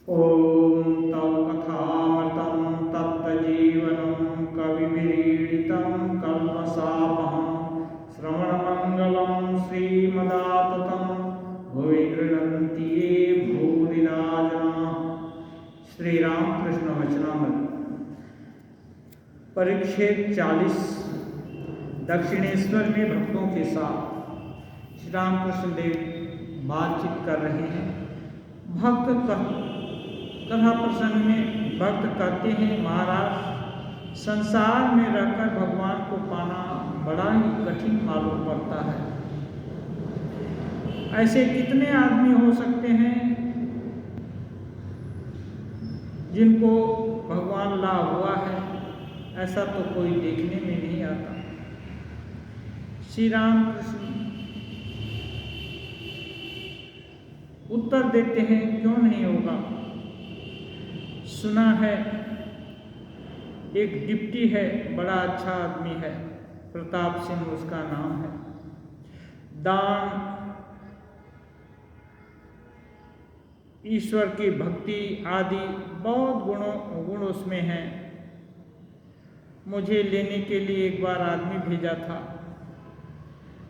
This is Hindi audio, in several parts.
ॐ तव कथामृतं तप्तजीवनं कविभिरीडितं कल्मषापहं श्रवणमङ्गलं श्रीमदाततं भुवि गृह्णन्ति ये भूरिदा जनाः। श्री रामकृष्ण वचनामृत परिच्छेद 40 दक्षिणेश्वर में भक्तों के साथ श्री रामकृष्ण देव बातचीत कर रहे हैं। भक्त कथा प्रसंग में भक्त कहते हैं, महाराज संसार में रहकर भगवान को पाना बड़ा ही कठिन मालूम पड़ता है। ऐसे कितने आदमी हो सकते हैं जिनको भगवान लाभ हुआ है? ऐसा तो कोई देखने में नहीं आता। श्री राम कृष्ण उत्तर देते हैं, क्यों नहीं होगा। सुना है एक डिप्टी है, बड़ा अच्छा आदमी है, प्रताप सिंह उसका नाम है। दान, ईश्वर की भक्ति आदि बहुत गुण उसमें हैं। मुझे लेने के लिए एक बार आदमी भेजा था।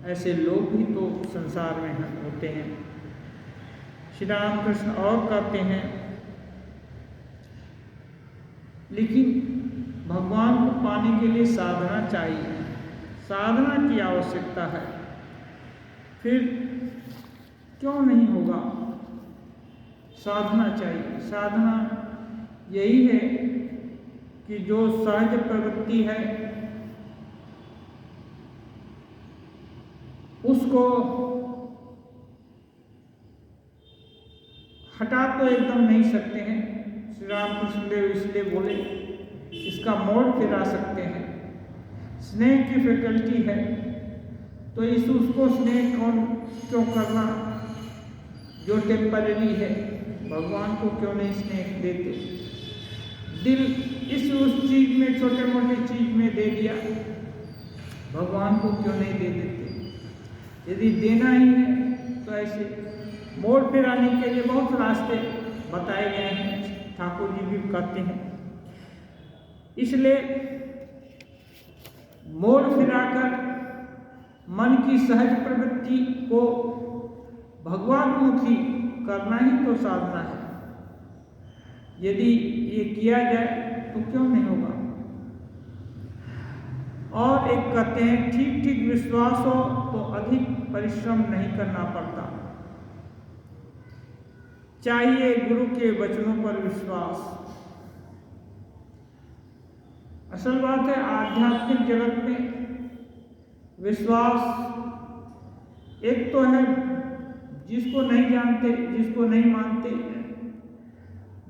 ऐसे लोग भी तो संसार में होते हैं। श्री राम कृष्ण और कहते हैं, लेकिन भगवान को पाने के लिए साधना चाहिए, साधना की आवश्यकता है। फिर क्यों नहीं होगा? साधना चाहिए। साधना यही है कि जो सहज प्रवृत्ति है उसको हटा तो एकदम नहीं सकते हैं। श्री रामकृष्ण देव इसलिए बोले, इसका मोड़ फिरा सकते हैं। स्नेह की फैकल्टी है तो उसको स्नेह क्यों करना जो टेम्पररी है? भगवान को क्यों नहीं स्नेह देते? दिल उस चीज में, छोटे मोटे चीज में दे दिया, भगवान को क्यों नहीं दे देते? यदि देना ही है तो ऐसे मोड़ फिराने के लिए बहुत रास्ते बताए गए हैं। ठाकुर जी भी कहते हैं, इसलिए मोड़ फिराकर मन की सहज प्रवृत्ति को भगवानमुखी करना ही तो साधना है। यदि ये किया जाए तो क्यों नहीं होगा। और एक कहते हैं, ठीक ठीक विश्वास हो तो अधिक परिश्रम नहीं करना पड़ता। चाहिए गुरु के वचनों पर विश्वास। असल बात है, आध्यात्मिक जगत में विश्वास एक तो है जिसको नहीं जानते, जिसको नहीं मानते,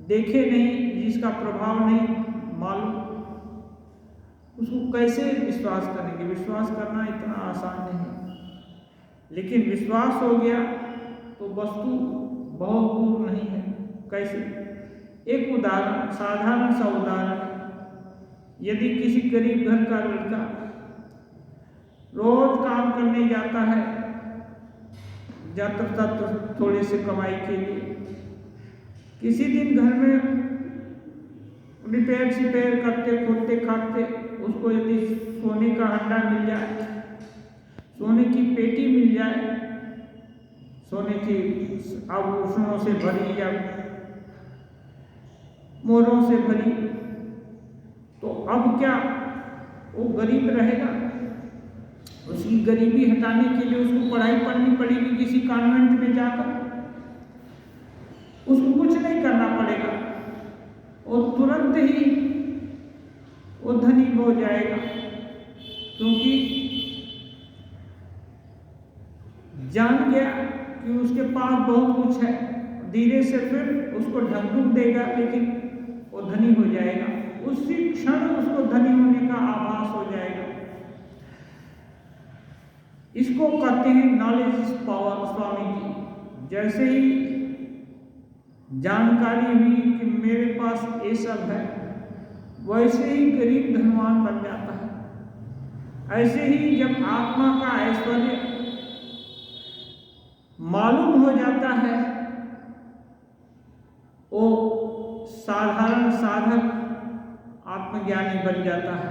देखे नहीं, जिसका प्रभाव नहीं मालूम, उसको कैसे विश्वास करेंगे? विश्वास करना इतना आसान नहीं। लेकिन विश्वास हो गया तो वस्तु बहुत दूर नहीं है। कैसे? एक उदाहरण, साधारण सा उदाहरण, यदि किसी गरीब घर का लड़का रोज काम करने जाता है, जाता तो थोड़े से कमाई के लिए, किसी दिन घर में रिपेयर करते खोदते खाते उसको यदि सोने का हंडा मिल जाए, सोने की पेटी मिल जाए, सोने की आभूषणों से भरी या मोहरों से भरी, तो अब क्या वो गरीब रहेगा? उसकी गरीबी हटाने के लिए उसको पढ़ाई पढ़नी पड़ेगी किसी कॉन्वेंट में जाकर। उसको कुछ नहीं करना पड़ेगा, वो तुरंत ही वो धनी हो जाएगा, क्योंकि जान गया कि उसके पास बहुत कुछ है। धीरे से फिर उसको ढंढूक देगा, लेकिन वो धनी हो जाएगा। उसी क्षण उसको धनी होने का आभास हो जाएगा। इसको कहते हैं knowledge is power. Swami ji जैसे ही जानकारी हुई कि मेरे पास ये सब है, वैसे ही गरीब धनवान बन जाता है। ऐसे ही जब आत्मा का ऐश्वर्य मालूम हो जाता है, वो साधारण साधक आत्मज्ञानी बन जाता है।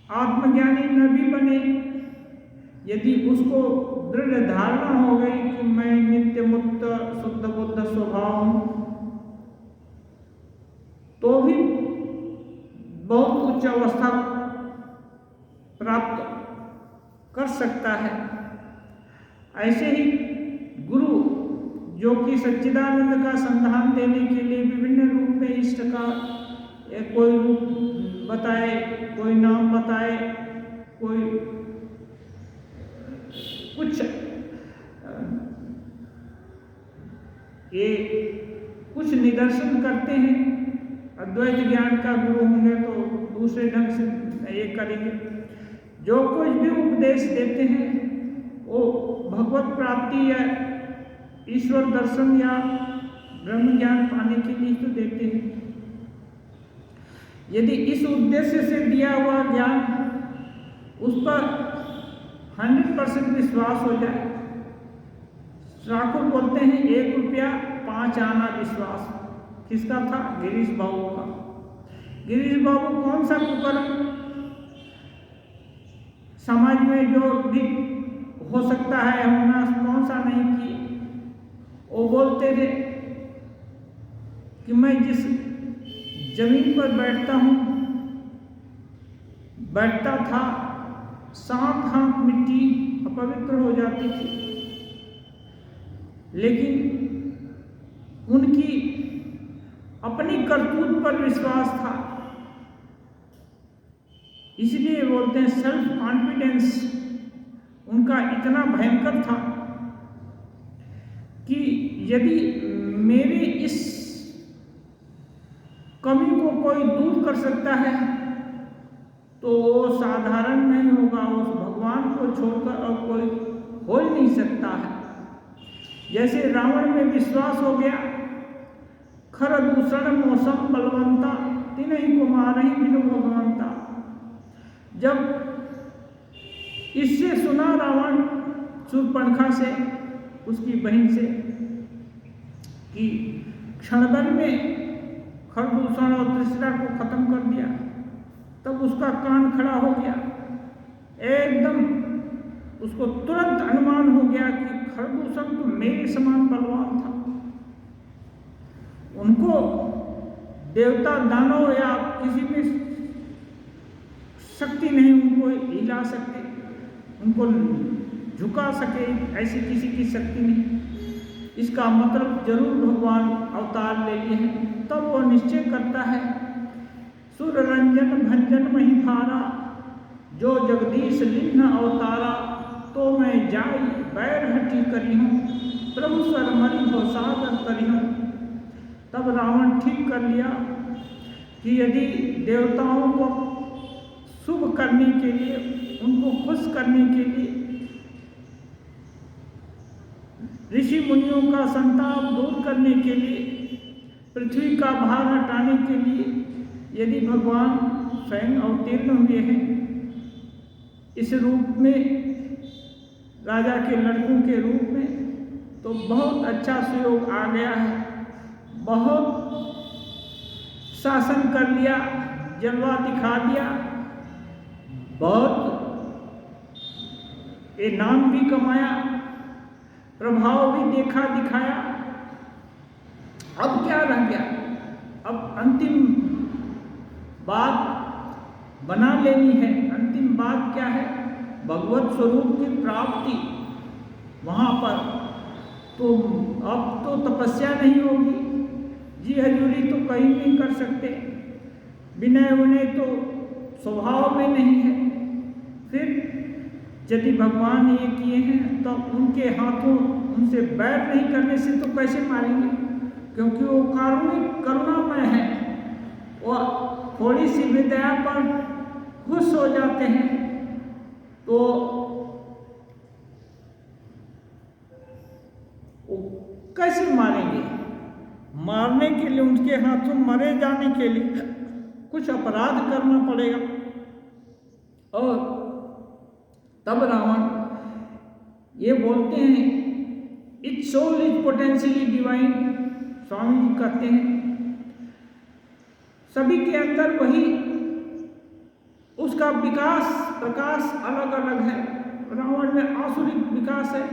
आत्मज्ञानी न भी बने, यदि उसको दृढ़ धारणा हो गई कि मैं नित्य मुक्त शुद्ध बुद्ध स्वभाव हूं, तो भी बहुत उच्च अवस्था प्राप्त कर सकता है। ऐसे ही गुरु जो कि सच्चिदानंद का संधान देने के लिए विभिन्न रूप में इष्ट का कोई रूप बताए, कोई नाम बताए, कोई कुछ कुछ निदर्शन करते हैं। अद्वैत ज्ञान का गुरु होंगे तो दूसरे ढंग से ये करेंगे। जो कुछ भी उपदेश देते हैं वो भगवत प्राप्ति या ईश्वर दर्शन या ब्रह्म ज्ञान पाने के लिए तो देते हैं। यदि इस उद्देश्य से दिया हुआ ज्ञान उस पर 100% विश्वास हो जाए, ठाकुर बोलते हैं 1 रुपया 5 आना विश्वास। किसका था? गिरीश बाबू का। गिरीश बाबू कौन सा कुकर्म समाज में जो भी हो सकता है होना, कौन सा नहीं किए। वो बोलते थे कि मैं जिस जमीन पर बैठता था 7 हाथ मिट्टी अपवित्र हो जाती थी, लेकिन उनकी अपनी करतूत पर विश्वास था। इसलिए बोलते हैं सेल्फ कॉन्फिडेंस उनका इतना भयंकर था कि यदि मेरे इस कमी को कोई दूर कर सकता है तो वो साधारण नहीं होगा, उस भगवान को छोड़कर और कोई हो ही नहीं सकता है। जैसे रावण में विश्वास हो गया, खर दूषण मौसम बलवंता तिन्हीं को मारहि बिनु भगवंता। जब इससे सुना रावण शूर्पणखा से, उसकी बहन से, कि क्षणभर में खरदूषण और तृष्णा को खत्म कर दिया, तब उसका कान खड़ा हो गया। एकदम उसको तुरंत अनुमान हो गया कि खरदूषण तो मेरे समान बलवान था। उनको देवता दानव या किसी में शक्ति नहीं उनको हिला सके, उनको झुका सके, ऐसी किसी की शक्ति नहीं। इसका मतलब जरूर भगवान अवतार ले लिए हैं। तब वो निश्चय करता है सुर रंजन भंजन महिभारा, जो जगदीश लिन्न अवतारा, तो मैं जाई बैर हटी करी हूँ, प्रभु सर मरी हो सागर करी हूँ। तब रावण ठीक कर लिया कि यदि देवताओं को शुभ करने के लिए, उनको खुश करने के लिए, ऋषि मुनियों का संताप दूर करने के लिए, पृथ्वी का भार हटाने के लिए यदि भगवान स्वयं अवतीर्ण हुए हैं इस रूप में, राजा के लड़कों के रूप में, तो बहुत अच्छा सुयोग आ गया है। बहुत शासन कर लिया, जलवा दिखा दिया, बहुत नाम भी कमाया, प्रभाव भी देखा दिखाया। अब क्या रह गया? अब अंतिम बात बना लेनी है। अंतिम बात क्या है? भगवत स्वरूप की प्राप्ति। वहाँ पर तो अब तो तपस्या नहीं होगी, जी हजूरी तो कहीं नहीं कर सकते, विनय विनय तो स्वभाव में नहीं है। फिर यदि भगवान ये किए हैं तो उनके हाथों उनसे बैर नहीं करने से तो कैसे मारेंगे? क्योंकि वो कारुणिक करुणामय है। वो थोड़ी सी भी दया पर खुश हो जाते हैं तो वो कैसे मारेंगे? मारने के लिए, उनके हाथों मरे जाने के लिए कुछ अपराध करना पड़ेगा। और तब रावण ये बोलते हैं, it's soul is potentially divine, Swami ji कहते हैं सभी के अंदर वही उसका विकास प्रकाश अलग अलग है। रावण में आसुरिक विकास है,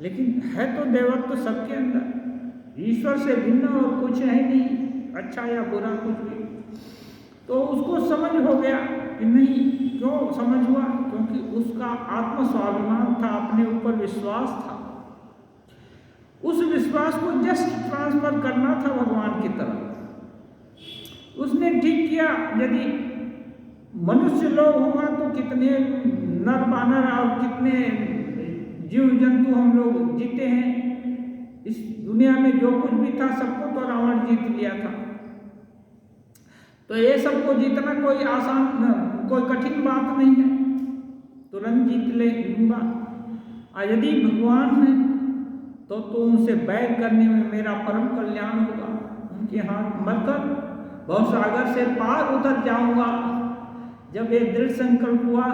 लेकिन है तो देवत्व सबके अंदर। ईश्वर से भिन्न और कुछ है नहीं, अच्छा या बुरा कुछ भी। तो उसको समझ हो गया कि नहीं, क्यों समझ हुआ? क्योंकि उसका आत्म स्वाभिमान था, अपने ऊपर विश्वास था। उस विश्वास को जस्ट ट्रांसफर करना था भगवान की तरफ। उसने ठीक किया। यदि मनुष्य लोग हुआ तो कितने नर बानर और कितने जीव जंतु हम लोग जीते हैं इस दुनिया में। जो कुछ भी था सबको तो रावण जीत लिया था। तो ये सबको जीतना कोई आसान, कोई कठिन बात नहीं है, तुरंत जीत लूंगा। और यदि भगवान है तो उनसे बैर करने में मेरा परम कल्याण होगा। उनके हाथ मरकर भवसागर से पार उतर जाऊंगा। जब ये दृढ़ संकल्प हुआ,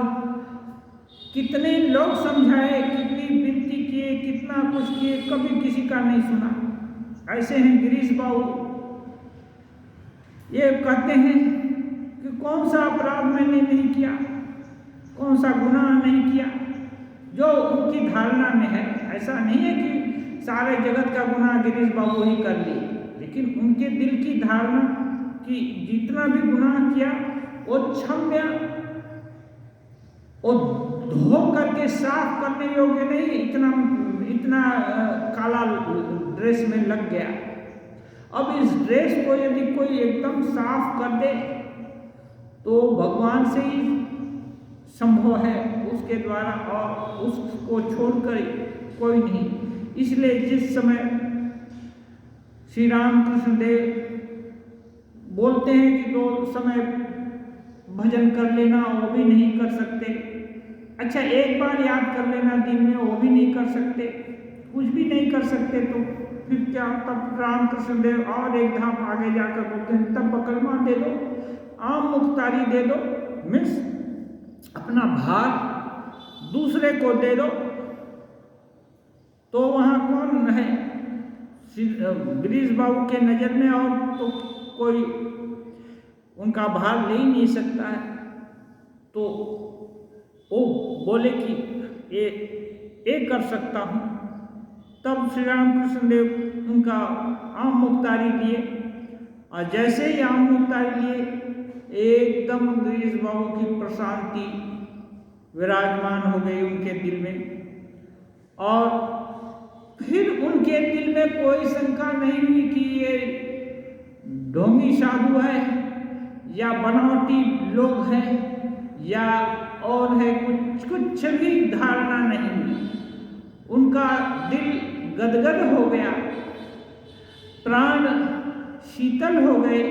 कितने लोग समझाए, कितनी विनती किए, कितना कुछ किए, कभी किसी का नहीं सुना। ऐसे हैं गिरीश बाबू, ये कहते हैं कि कौन सा अपराध मैंने नहीं किया, कौन सा गुनाह नहीं किया जो उनकी धारणा में है। ऐसा नहीं है कि सारे जगत का गुनाह गिरीश बाबू ही कर लिए, लेकिन उनके दिल की धारणा कि जितना भी गुनाह किया वो क्षम्य और धो करके साफ करने योग्य नहीं, इतना काला ड्रेस में लग गया। अब इस ड्रेस को यदि कोई एकदम साफ कर दे तो भगवान से ही संभव है, उसके द्वारा, और उसको छोड़कर कोई नहीं। इसलिए जिस समय श्री रामकृष्ण देव बोलते हैं कि दो समय भजन कर लेना, वो भी नहीं कर सकते। अच्छा, एक बार याद कर लेना दिन में, वो भी नहीं कर सकते। कुछ भी नहीं कर सकते तो फिर क्या? तब रामकृष्ण देव और एक धाप आगे जाकर बोलते हैं तब बकलमा दे दो, आम मुख्तारी दे दो, मीन्स अपना भार दूसरे को दे दो। तो वहाँ कौन है? गिरीश बाबू के नज़र में और तो कोई उनका भार ले ही नहीं सकता है। तो वो बोले कि ये कर सकता हूँ। तब श्री रामकृष्ण देव उनका आम मुख्तारी लिए, और जैसे ही आम मुख्तारी लिए एकदम गिरीश बाबू की प्रशांति विराजमान हो गई उनके दिल में। और फिर उनके दिल में कोई शंका नहीं हुई कि ये ढोंगी साधु है या बनावटी लोग हैं या और है, कुछ भी धारणा नहीं हुई। उनका दिल गदगद हो गया, प्राण शीतल हो गए।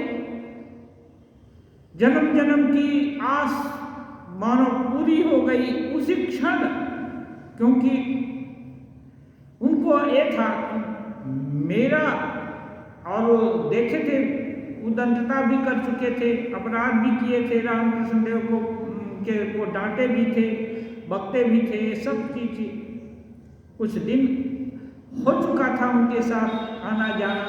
जन्म जन्म की आस मानो पूरी हो गई उसी क्षण, क्योंकि उनको ये था मेरा, और वो देखे थे उदंतता भी कर चुके थे, अपराध भी किए थे, रामकृष्ण देव को डांटे भी थे, बकते भी थे, सब की थी। कुछ दिन हो चुका था उनके साथ आना जाना।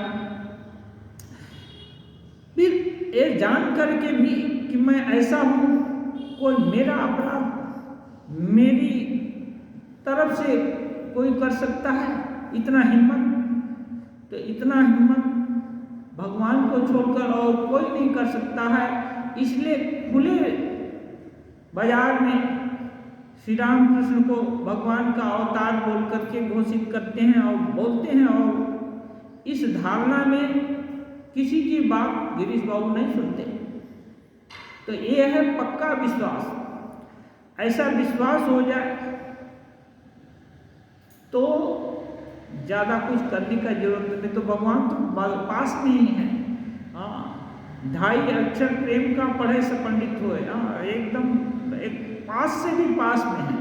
फिर ये जान करके भी कि मैं ऐसा हूँ, कोई मेरा अपराध मेरी तरफ से कोई कर सकता है? इतना हिम्मत, तो इतना हिम्मत भगवान को छोड़कर और कोई नहीं कर सकता है। इसलिए खुले बाजार में श्री रामकृष्ण को भगवान का अवतार बोल करके घोषित करते हैं और बोलते हैं। और इस धारणा में किसी की बात गिरीश बाबू नहीं सुनते। तो ये है पक्का विश्वास। ऐसा विश्वास हो जाए तो ज़्यादा कुछ करने का जरूरत नहीं। तो भगवान तो पास में ही है। हाँ, 2.5 अक्षर प्रेम का पढ़े से पंडित हुए। हाँ, एकदम एक पास से भी पास में है,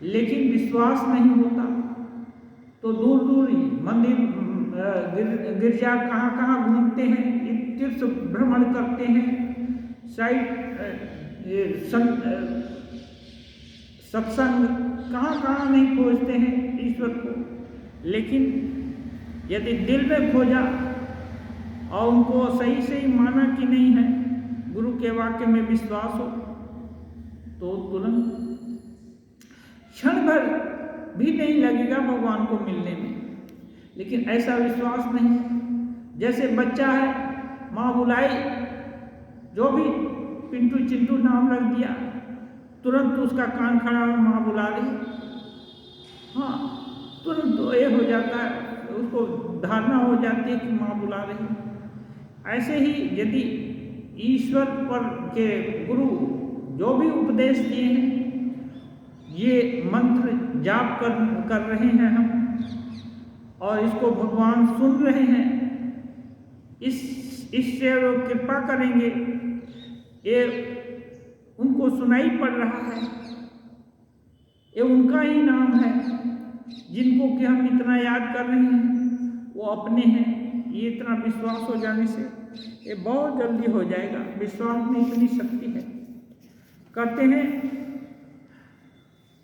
लेकिन विश्वास नहीं होता तो दूर दूर ही मंदिर गिरजा कहाँ घूमते हैं, तीर्थ भ्रमण करते हैं, सत्संग कहाँ नहीं खोजते हैं ईश्वर को। लेकिन यदि दिल में खोजा और उनको सही सही माना कि नहीं है, गुरु के वाक्य में विश्वास हो, तो तुरंत क्षण भर भी नहीं लगेगा भगवान को मिलने में। लेकिन ऐसा विश्वास नहीं। जैसे बच्चा है, माँ बुलाई, जो भी पिंटू चिंटू नाम रख दिया, तुरंत उसका कान खड़ा हो, माँ बुला रही, हाँ तुरंत तो ये हो जाता है, उसको धारणा हो जाती है कि माँ बुला रही। ऐसे ही यदि ईश्वर पर के गुरु जो भी उपदेश दिए हैं, ये मंत्र जाप कर रहे हैं हम, और इसको भगवान सुन रहे हैं, इससे वो कृपा करेंगे, ये उनको सुनाई पड़ रहा है, ये उनका ही नाम है, जिनको कि हम इतना याद कर रहे हैं वो अपने हैं। ये इतना विश्वास हो जाने से ये बहुत जल्दी हो जाएगा। विश्वास में इतनी शक्ति है। कहते हैं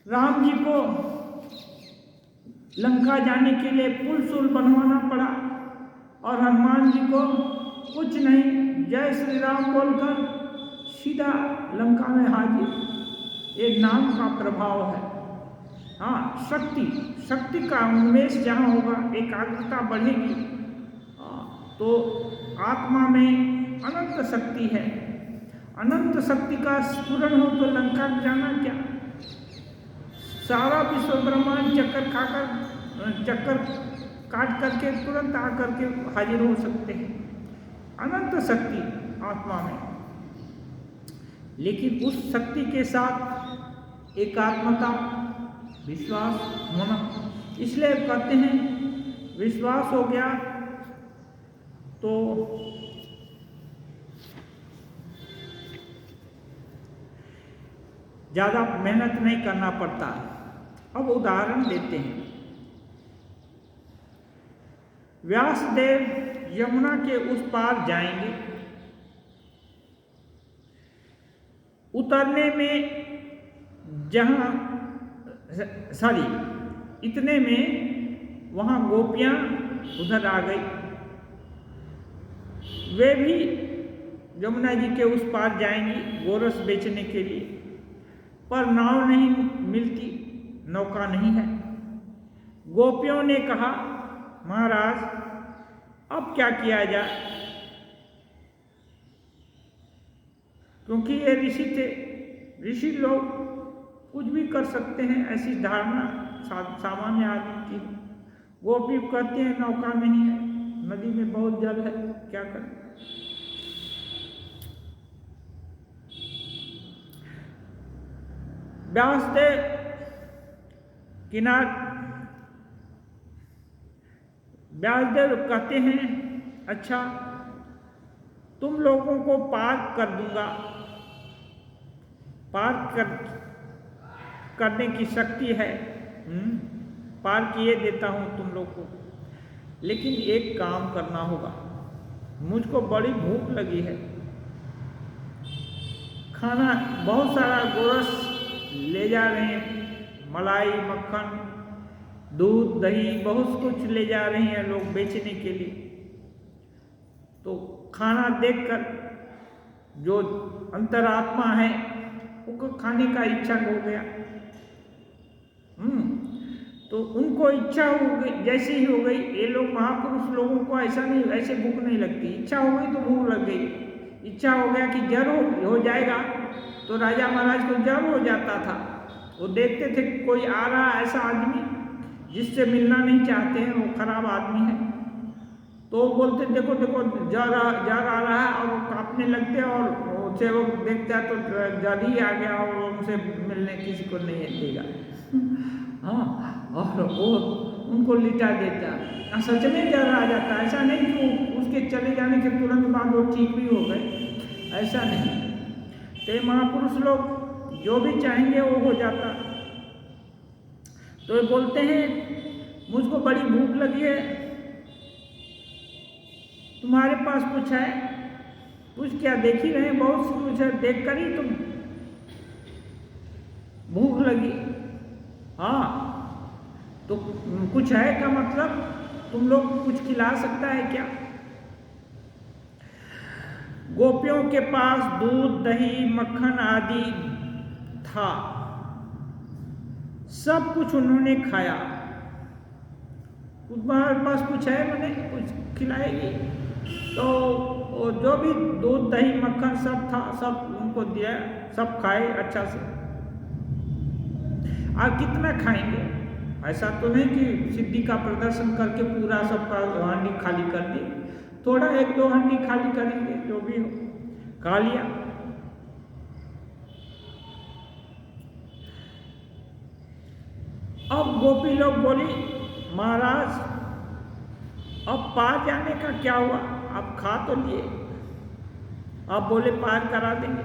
राम जी को लंका जाने के लिए पुल सुल बनवाना पड़ा, और हनुमान जी को कुछ नहीं, जय श्री राम बोलकर सीधा लंका में हाजिर। ये नाम का प्रभाव है। हाँ, शक्ति का उन्मेष जहाँ होगा, एकाग्रता बढ़ेगी, तो आत्मा में अनंत शक्ति है। अनंत शक्ति का स्फुरण हो तो लंका जाना क्या, सारा विश्व ब्रह्मांड चक्कर काट करके तुरंत आकर के हाजिर हो सकते हैं। अनंत शक्ति आत्मा में, लेकिन उस शक्ति के साथ एकात्मता, विश्वास होना। इसलिए कहते हैं विश्वास हो गया तो ज़्यादा मेहनत नहीं करना पड़ता। अब उदाहरण देते हैं। व्यासदेव यमुना के उस पार जाएंगे, उतरने में इतने में वहाँ गोपियाँ उधर आ गई। वे भी यमुना जी के उस पार जाएंगी गोरस बेचने के लिए, पर नाव नहीं मिलती, नौका नहीं है। गोपियों ने कहा, महाराज अब क्या किया जाए, क्योंकि ये ऋषि थे, ऋषि लोग कुछ भी कर सकते हैं, ऐसी धारणा सामान्य आदमी की। गोपी कहते हैं नौका नहीं है, नदी में बहुत जल है, क्या करें। व्यासदेव कहते हैं, अच्छा तुम लोगों को पार कर दूंगा, करने की शक्ति है, पार किए देता हूं तुम लोग को, लेकिन एक काम करना होगा, मुझको बड़ी भूख लगी है, खाना बहुत सारा गोरस ले जा रहे हैं, मलाई मक्खन दूध दही बहुत कुछ ले जा रहे हैं लोग बेचने के लिए। तो खाना देखकर जो अंतरात्मा है उनको खाने का इच्छा हो गया। तो उनको इच्छा हो गई, जैसे ही हो गई, ये लोग महापुरुष लोगों को ऐसा नहीं, ऐसे भूख नहीं लगती, इच्छा हो गई तो भूख लग गई। इच्छा हो गया कि जर हो जाएगा, तो राजा महाराज को जर हो जाता था। वो देखते थे कोई आ रहा ऐसा आदमी जिससे मिलना नहीं चाहते हैं, वो खराब आदमी है, तो बोलते देखो देखो जर आ रहा है, और वो कांपने लगते, और उसे वो देखता तो जर ही आ गया, और उनसे मिलने किसी को नहीं देगा। हाँ, और वो उनको लिटा देता, सच में जर आ जाता, ऐसा नहीं कि उसके चले जाने के तुरंत बाद वो ठीक भी हो गए, ऐसा नहीं। तो महापुरुष लोग जो भी चाहेंगे वो हो जाता। तो ये बोलते हैं मुझको बड़ी भूख लगी है, तुम्हारे पास कुछ है? कुछ क्या, देख ही रहे हैं बहुत सी कुछ है, देख कर ही तुम भूख लगी। हाँ, तो कुछ है का मतलब तुम लोग कुछ खिला सकता है क्या? गोपियों के पास दूध, दही, मक्खन आदि था, सब कुछ उन्होंने खाया। तुम्हारे पास कुछ है, मैंने कुछ खिलाएगी? तो जो भी दूध, दही, मक्खन सब था, सब उनको दिया, सब खाए अच्छा से। आप कितना खाएंगे? ऐसा तो नहीं कि सिद्धि का प्रदर्शन करके पूरा सबका हांडी खाली कर दी, थोड़ा 1-2 हांडी खाली करेंगे, जो भी हो खा लिया। अब गोपी लोग बोली, महाराज अब पार जाने का क्या हुआ? आप खा तो लिए, आप बोले पार करा देंगे।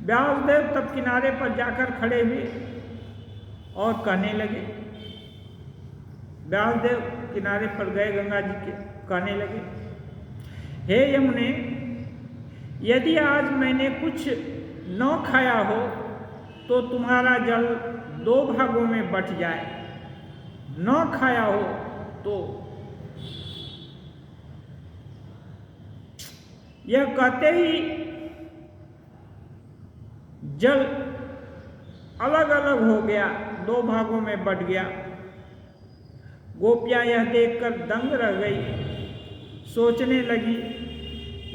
व्यासदेव तब किनारे पर जाकर खड़े हुए और कहने लगे, व्यासदेव किनारे पर गए गंगा जी के, कहने लगे, हे यमुने, यदि आज मैंने कुछ न खाया हो तो तुम्हारा जल 2 भागों में बट जाए, न खाया हो तो। यह कहते ही जल अलग अलग हो गया, 2 भागों में बट गया। गोपियां यह देखकर दंग रह गई, सोचने लगी,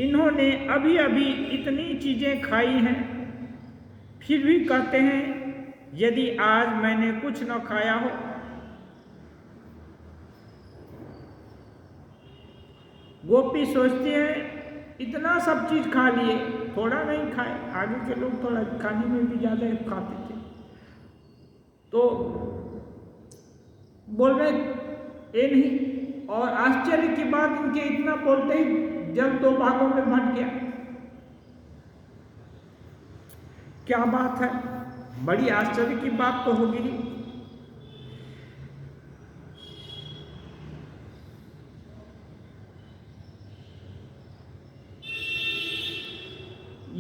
इन्होंने अभी अभी इतनी चीजें खाई हैं, फिर भी कहते हैं यदि आज मैंने कुछ न खाया हो। गोपी सोचती हैं इतना सब चीज खा लिए, थोड़ा नहीं खाए। आगे के लोग थोड़ा खाने में भी ज्यादा खाते थे, तो बोल रहे ये नहीं। और आश्चर्य की बात, इनके इतना बोलते ही जल 2 भागों में बट गया। क्या बात है, बड़ी आश्चर्य की बात तो होगी।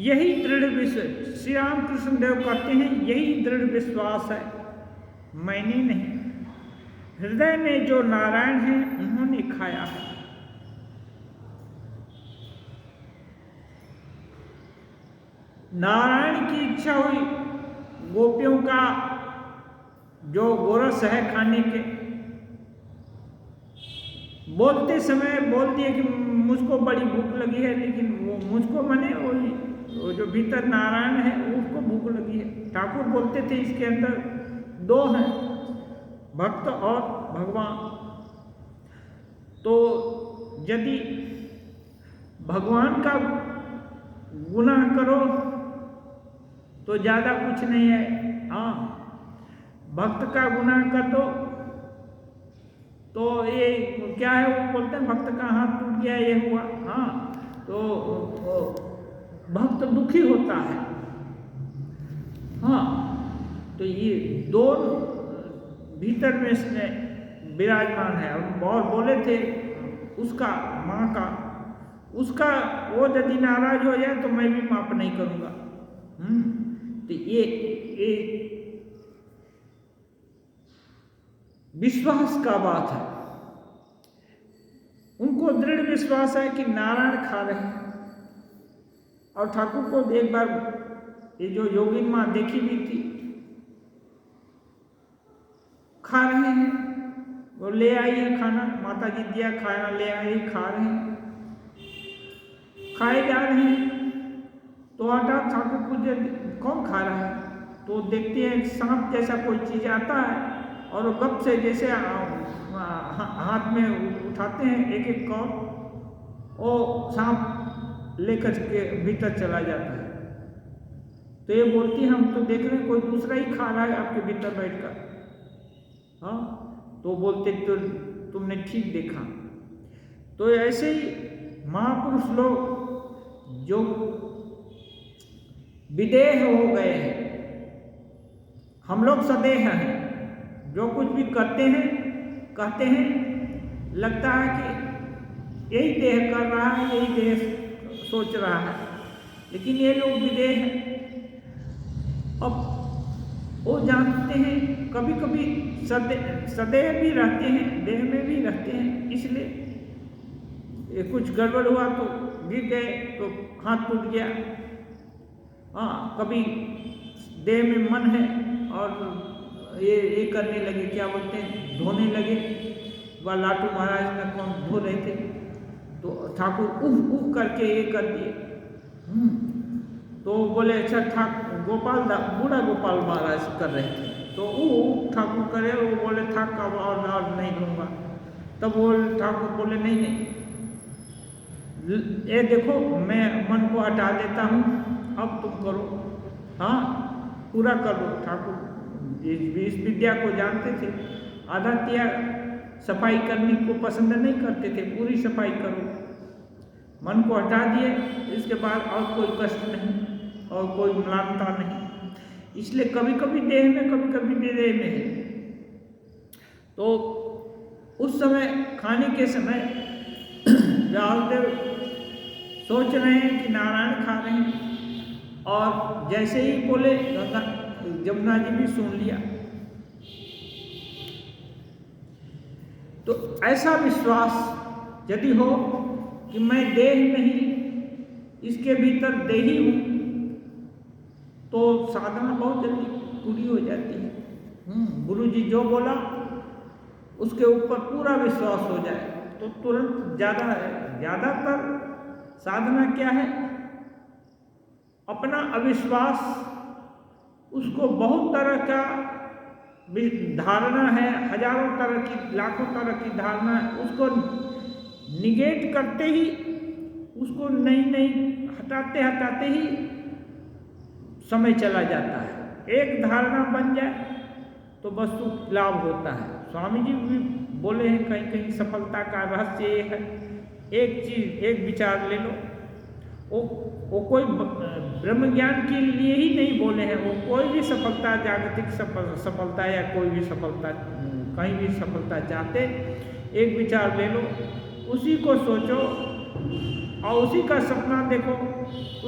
यही दृढ़ विश्वास, श्री राम कृष्ण देव कहते हैं, यही दृढ़ विश्वास है, मैंने नहीं। हृदय में जो नारायण है उन्होंने खाया है। नारायण की इच्छा हुई, गोपियों का जो गोरस है खाने के, बोलते समय बोल दिए कि मुझको बड़ी भूख लगी है, लेकिन वो मुझको मने वो जो भीतर नारायण है उसको भूख लगी है। ठाकुर बोलते थे इसके अंदर 2 हैं, भक्त और भगवान। तो यदि भगवान का गुनाह करो तो ज़्यादा कुछ नहीं है, हाँ भक्त का गुनाह कर दो तो ये क्या है, वो बोलते हैं भक्त का हाथ टूट गया, ये हुआ, हाँ तो भक्त दुखी होता है। हाँ तो ये 2 भीतर में विराजमान है। और बोले थे उसका माँ का, उसका वो यदि नाराज हो जाए तो मैं भी माफ नहीं करूँगा। तो ये विश्वास का बात है। उनको दृढ़ विश्वास है कि नारायण खा रहे हैं। और ठाकुर को एक बार ये जो योगिन माँ देखी भी थी, खा रहे हैं, वो ले आई है खाना, माता जी दिया खाना ले आई, खा रहे हैं, खाए जा रहे हैं। तो हठात ठाकुर पूछे कौन खा रहा है, तो देखते हैं सांप जैसा कोई चीज आता है और वो गप से जैसे हाथ में उठाते हैं एक एक कौर, वो सांप लेकर के भीतर चला जाता है। तो ये बोलती है हम तो देख रहे हैं कोई दूसरा ही खा रहा है आपके भीतर बैठकर। हाँ तो बोलते तो तुमने ठीक देखा। तो ऐसे ही महापुरुष लोग जो विदेह हो गए हैं, हम लोग सदेह हैं, जो कुछ भी करते हैं कहते हैं, लगता है कि यही देह कर रहा है, यही देह सोच रहा है, लेकिन ये लोग विदेह हैं। अब वो जानते हैं कभी कभी सदैव भी रहते हैं, देह में भी रहते हैं, इसलिए ये कुछ गड़बड़ हुआ तो गिर गए तो हाथ टूट गया। हाँ, कभी देह में मन है और ये करने लगे, क्या बोलते हैं, धोने लगे। वह लाटू महाराज में कौन धो रहे थे तो ठाकुर उफ उफ करके ये कर दिए। तो बोले अच्छा बूढ़ा गोपाल महाराज कर रहे थे तो ठाकुर करे, वो बोले थक अब और नहीं दूंगा। तब वो ठाकुर बोले नहीं, ये देखो मैं मन को हटा देता हूँ, अब तुम करो, हाँ पूरा करो। ठाकुर इस विद्या को जानते थे, आधा तिया सफाई करने को पसंद नहीं करते थे, पूरी सफाई करो। मन को हटा दिए, इसके बाद और कोई कष्ट नहीं और कोई म्लानता नहीं। इसलिए कभी कभी देह में, कभी कभी देह में है। तो उस समय खाने के समय राहुलदेव सोच रहे हैं कि नारायण खा रहे हैं, और जैसे ही बोले जमुना जी भी सुन लिया। तो ऐसा विश्वास यदि हो कि मैं देह नहीं, इसके भीतर देही हूँ, तो साधना बहुत जल्दी पूरी हो जाती है। गुरु जी जो बोला उसके ऊपर पूरा विश्वास हो जाए तो तुरंत ज़्यादातर साधना क्या है, अपना अविश्वास, उसको बहुत तरह का धारणा है, हजारों तरह की, लाखों तरह की धारणा है, उसको निगेट करते ही, उसको नहीं हटाते ही समय चला जाता है। एक धारणा बन जाए तो वस्तु लाभ होता है। स्वामी जी भी बोले हैं कहीं कहीं, सफलता का रहस्य ये है, एक चीज, एक विचार ले लो। वो कोई ब्रह्म ज्ञान के लिए ही नहीं बोले हैं, वो कोई भी सफलता, जागतिक सफलता या कोई भी सफलता, कहीं भी सफलता चाहते, एक विचार ले लो, उसी को सोचो और उसी का सपना देखो,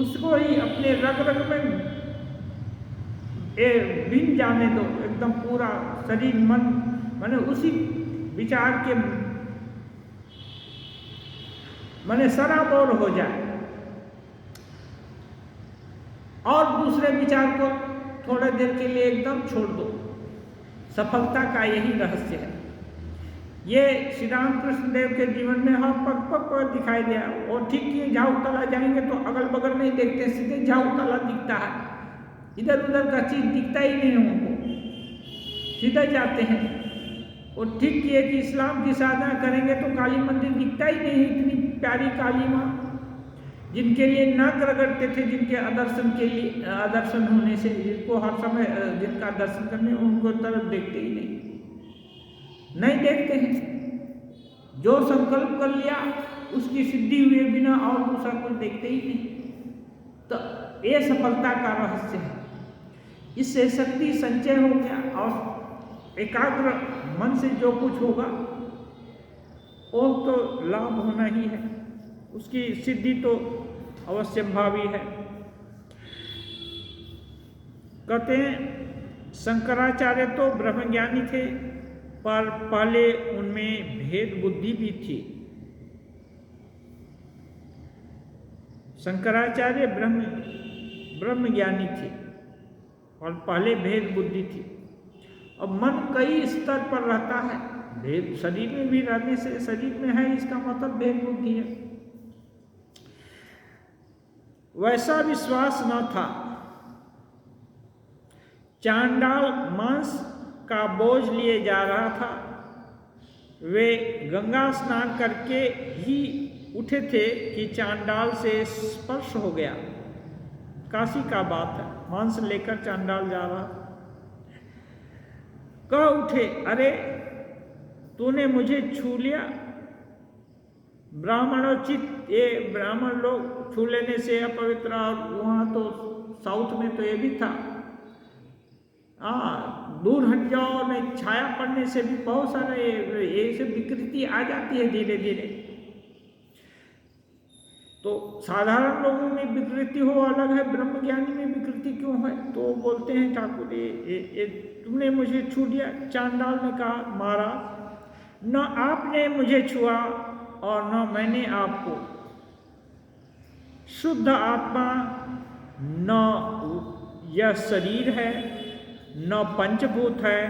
उसको ही अपने रग रग में बिन जाने दो, एकदम पूरा शरीर मन माने उसी विचार के माने सराबोर हो जाए, और दूसरे विचार को थोड़ी देर के लिए एकदम छोड़ दो। सफलता का यही रहस्य है। ये श्री रामकृष्ण देव के जीवन में हम पग पग पर दिखाई दिया। और ठीक किए झाऊ तला जाएंगे तो अगल बगल नहीं देखते, सीधे झाऊ तला दिखता है, इधर उधर का चीज दिखता ही नहीं उनको, सीधे जाते हैं। और ठीक किए कि इस्लाम की साधना करेंगे तो काली मंदिर दिखता ही नहीं, इतनी प्यारी काली माँ जिनके लिए नाक रगड़ते थे, जिनके आदर्शन होने से, जिनको हर समय जिनका दर्शन करने उनको तरफ देखते ही नहीं देखते हैं। जो संकल्प कर लिया उसकी सिद्धि हुए बिना और दूसरा कुछ देखते ही नहीं। तो ये सफलता का रहस्य है। इससे शक्ति संचय हो गया और एकाग्र मन से जो कुछ होगा वो तो लाभ होना ही है, उसकी सिद्धि तो अवश्य भावी है। कहते हैं शंकराचार्य तो ब्रह्मज्ञानी थे, पर पहले उनमें भेद बुद्धि भी थी। शंकराचार्य ब्रह्मज्ञानी थे और पहले भेद बुद्धि थी। अब मन कई स्तर पर रहता है, भेद शरीर में भी रहने से, शरीर में है इसका मतलब भेद बुद्धि है। वैसा विश्वास न था। चांडाल मांस का बोझ लिए जा रहा था। वे गंगा स्नान करके ही उठे थे कि चांडाल से स्पर्श हो गया। काशी का बात है, मांस लेकर चांडाल जा रहा, कह उठे, अरे तूने मुझे छू लिया। ब्राह्मणोचित, ये ब्राह्मण लोग छू लेने से अपवित्र, और वहाँ तो साउथ में तो ये भी था, दूर हट जाओ, नहीं छाया पड़ने से भी बहुत सारे ये सब विकृति आ जाती है धीरे धीरे। तो साधारण लोगों में विकृति हो अलग है, ब्रह्मज्ञानी में विकृति क्यों है? तो बोलते हैं ठाकुर ये तुमने मुझे छू दिया। चांडाल ने कहा महाराज न आपने मुझे छुआ और न मैंने आपको। शुद्ध आत्मा न यह शरीर है, न पंचभूत है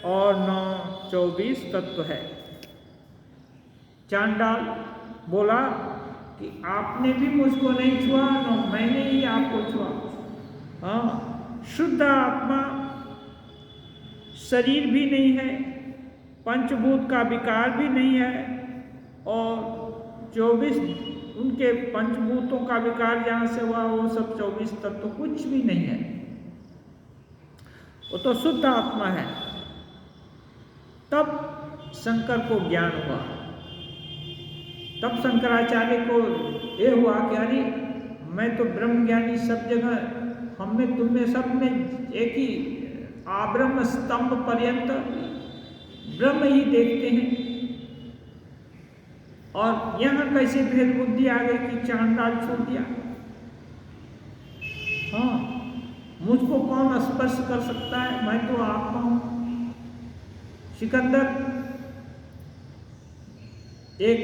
और न 24 तत्व है। चांडाल बोला कि आपने भी मुझको नहीं छुआ, न मैंने ही आपको छुआ। हाँ, शुद्ध आत्मा शरीर भी नहीं है, पंचभूत का विकार भी नहीं है और 24 उनके पंचभूतों का विकार जहाँ से हुआ वो सब 24 तत्व तो कुछ भी नहीं है, वो तो शुद्ध आत्मा है। तब शंकर को ज्ञान हुआ, तब शंकराचार्य को ये हुआ कि अरे मैं तो ब्रह्मज्ञानी, सब जगह हम में तुम में सब में एक ही आब्रह्म स्तंभ पर्यंत ब्रह्म ही देखते हैं, और यहाँ कैसे भेद बुद्धि आ गई कि चांडाल छोड़ दिया। हाँ, मुझको कौन स्पर्श कर सकता है, मैं तो आत्मा हूं। सिकंदर एक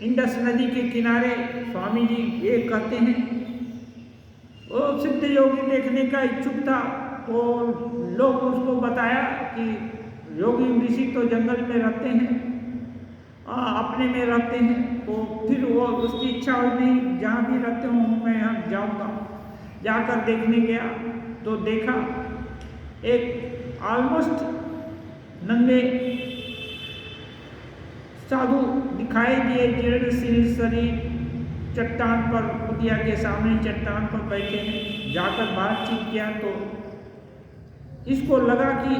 इंडस नदी के किनारे स्वामी जी ये कहते हैं, वो सिद्ध योगी देखने का इच्छुक था, तो लोग उसको बताया कि योगी ऋषि तो जंगल में रहते हैं, अपने में रहते हैं। तो फिर वो उसकी इच्छा हुई नहीं, जहाँ भी रहते हूँ मैं यहाँ जाऊँगा। जाकर देखने गया तो देखा एक ऑलमोस्ट नंगे साधु दिखाई दिए, जीर्ण शरीर चट्टान पर, कुटिया के सामने चट्टान पर बैठे हैं। जाकर बातचीत किया तो इसको लगा कि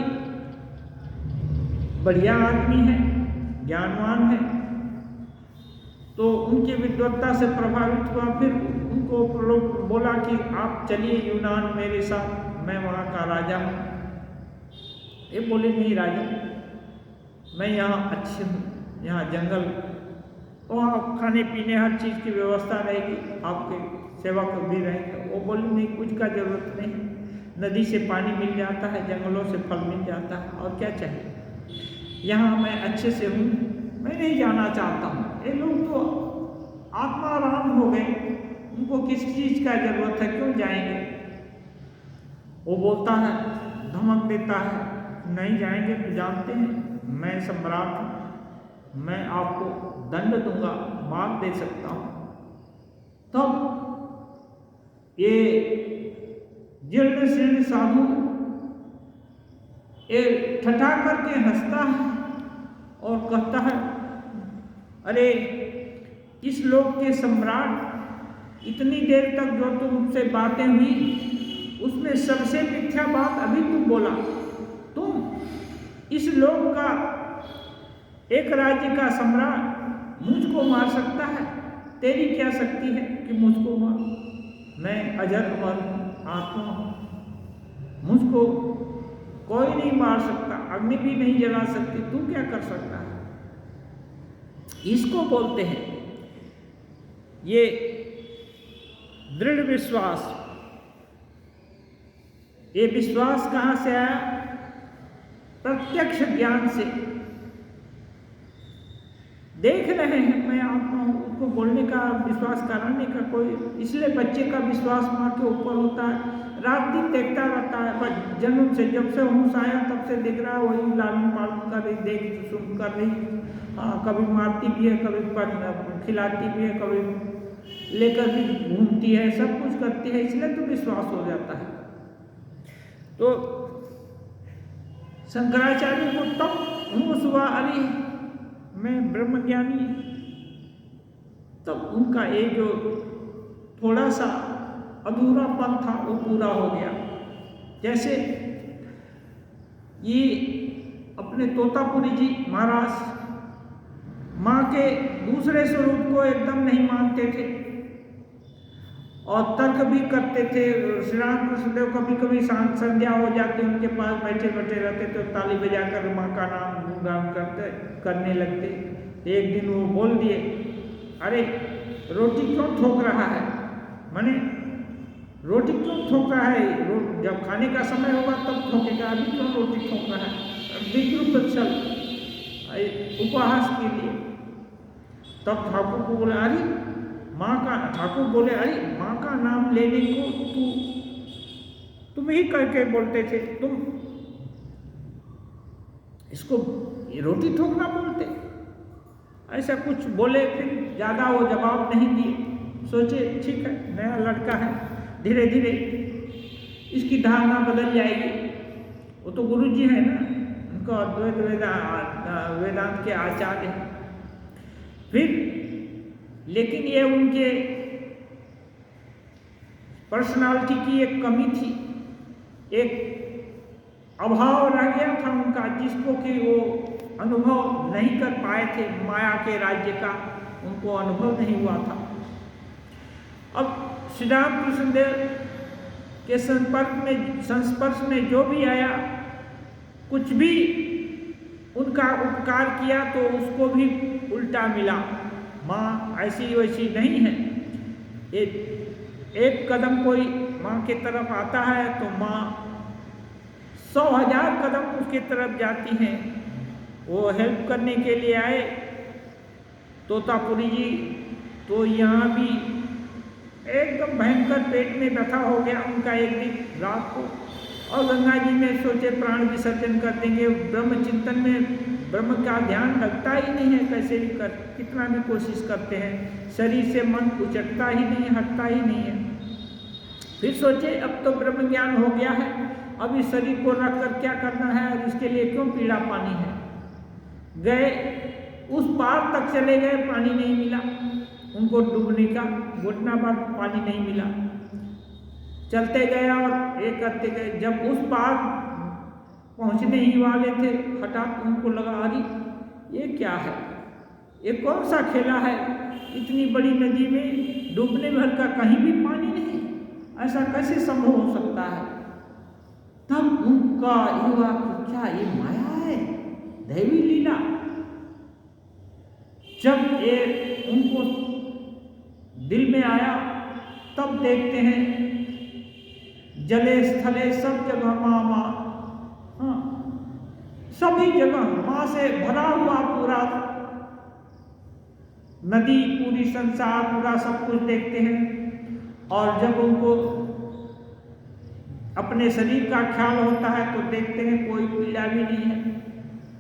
बढ़िया आदमी है, ज्ञानवान है, तो उनकी विद्वत्ता से प्रभावित हुआ। फिर उनको बोला कि आप चलिए यूनान मेरे साथ, मैं वहाँ का राजा हूँ। ये बोले नहीं राजा, मैं यहाँ अच्छे हूँ, यहाँ जंगल, वहाँ खाने पीने हर चीज़ की व्यवस्था रहेगी, आपके सेवक भी रहेंगे। वो बोले नहीं, कुछ का जरूरत नहीं, नदी से पानी मिल जाता है, जंगलों से फल मिल जाता है, और क्या चाहिए, यहाँ मैं अच्छे से हूँ, मैं नहीं जाना चाहता हूँ। ये लोग तो आत्माराम हो गए, उनको किस चीज़ का जरूरत है, क्यों जाएंगे। वो बोलता है, धमक देता है, नहीं जाएंगे तो जानते हैं मैं सम्राट हूँ, मैं आपको दंड दूंगा, मार दे सकता हूँ। तब ये जीर्ण शीर्ण साधु ये ठठा करके हंसता है और कहता है, अरे इस लोक के सम्राट, इतनी देर तक जो तुमसे बातें हुई उसमें सबसे मिथ्या बात अभी तुम बोला। तुम इस लोक का एक राज्य का सम्राट मुझको मार सकता है, तेरी क्या शक्ति है कि मुझको मार? मैं अजर अमर आत्मा हूँ, मुझको कोई नहीं मार सकता, अग्नि भी नहीं जला सकती, तू क्या कर सकता है? इसको बोलते हैं ये दृढ़ विश्वास। ये विश्वास कहाँ से आया? प्रत्यक्ष ज्ञान से। देख रहे हैं मैं आत्मा हूँ, उसको बोलने का, विश्वास कराने का कोई, इसलिए बच्चे का विश्वास माँ के ऊपर होता है, रात दिन देखता रहता है, बस जन्म से, जब से होश आया तब से देख रहा है, वही लालन पालन कर रही, देख सुन कर रही। हाँ, कभी मारती भी है, कभी खिलाती भी है, कभी लेकर भी घूमती है, सब कुछ करती है, इसलिए तो विश्वास हो जाता है। तो शंकराचार्य को तब होश हुआ, अरे मैं ब्रह्मज्ञानी। तब उनका ये जो थोड़ा सा अधूरापन था वो पूरा हो गया। जैसे ये अपने तोतापुरी जी महाराज माँ के दूसरे स्वरूप को एकदम नहीं मानते थे और तर्क भी करते थे। श्री राम कृष्णदेव कभी कभी संध्या हो जाती, उनके पास बैठे बैठे रहते तो ताली बजाकर माँ का नाम गुणगान करने लगते। एक दिन वो बोल दिए, अरे रोटी क्यों ठोक रहा है, माने रोटी क्यों ठोक रहा है, जब खाने का समय होगा तब ठोकेगा, अभी क्यों रोटी ठोक रहा है, विद्रुप छल उपहास के लिए। तब ठाकुर को बोले अरे माँ का, ठाकुर बोले अरे माँ का नाम लेने को तुम ही करके बोलते थे, तुम इसको रोटी ठोकना बोलते, ऐसा कुछ बोले। फिर ज़्यादा वो जवाब नहीं दिए, सोचे ठीक है नया लड़का है, धीरे धीरे इसकी धारणा बदल जाएगी। वो तो गुरु जी है ना, उनको अद्वैत वेदांत के आचार्य हैं। फिर लेकिन ये उनके पर्सनालिटी की एक कमी थी, एक अभाव रह गया था उनका, जिसको कि वो अनुभव नहीं कर पाए थे, माया के राज्य का उनको अनुभव नहीं हुआ था। अब श्री राम कृष्णदेव के संस्पर्श में जो भी आया, कुछ भी उनका उपकार किया तो उसको भी उल्टा मिला। माँ ऐसी वैसी नहीं है, एक कदम कोई माँ की तरफ आता है तो माँ 100,000 कदम उसकी तरफ जाती हैं। वो हेल्प करने के लिए आए तोतापुरी जी, तो यहाँ भी एकदम भयंकर पेट में व्यथा हो गया उनका एक दिन रात को, और गंगा जी में सोचे प्राण विसर्जन कर देंगे। ब्रह्म चिंतन में ब्रह्म का ध्यान लगता ही नहीं है, कैसे भी कर कितना भी कोशिश करते हैं, शरीर से मन उचटता ही नहीं, हटता ही नहीं है। फिर सोचे अब तो ब्रह्म ज्ञान हो गया है, अब इस शरीर को रख कर क्या करना है और इसके लिए क्यों पीड़ा पानी है। गए उस पार तक चले गए, पानी नहीं मिला उनको, डूबने का घुटना भर पानी नहीं मिला। चलते गए और ये करते गए, जब उस पार पहुंचने ही वाले थे, हठात उनको लगा अरे ये क्या है, ये कौन सा खेला है, इतनी बड़ी नदी में डूबने भर का कहीं भी पानी नहीं, ऐसा कैसे संभव हो सकता है। तब उनका युवा क्या ये माया है, दैवी लीला। जब ये उनको दिल में आया तब देखते हैं जले स्थले सब जगह माँ माँ, हाँ सभी जगह माँ से भरा हुआ पूरा नदी, पूरी संसार, पूरा सब कुछ देखते हैं। और जब उनको अपने शरीर का ख्याल होता है तो देखते हैं कोई पीड़ा भी नहीं है,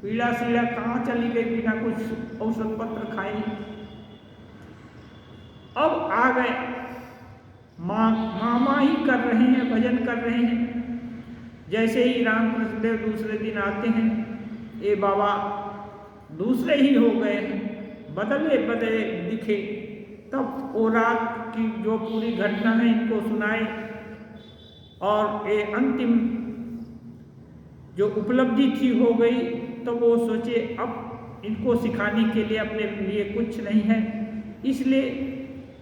पीड़ा सीड़ा कहाँ चली गई बिना कुछ औषध पत्र खाए। अब आ गए, मामा ही कर रहे हैं, भजन कर रहे हैं। जैसे ही रामकृष्ण देव दूसरे दिन आते हैं, ये बाबा दूसरे ही हो गए हैं, बदले बदले दिखे। तब वो रात की जो पूरी घटना है इनको सुनाए, और ये अंतिम जो उपलब्धि थी हो गई। तो वो सोचे अब इनको सिखाने के लिए अपने लिए कुछ नहीं है, इसलिए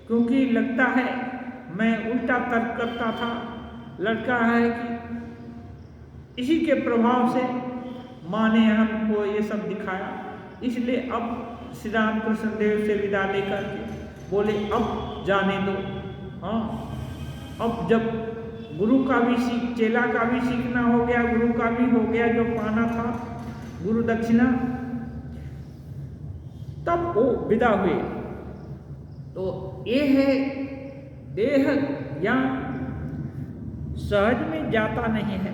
क्योंकि लगता है मैं उल्टा तर्क करता था, लड़का है कि इसी के प्रभाव से माँ ने हमको ये सब दिखाया, इसलिए अब श्री राम कृष्ण देव से विदा लेकर के बोले अब जाने दो। हाँ, अब जब गुरु का भी चेला का भी सीखना हो गया, गुरु का भी हो गया जो पाना था गुरु दक्षिणा, तब वो विदा हुए। तो ये है देह ज्ञान सहज में जाता नहीं है,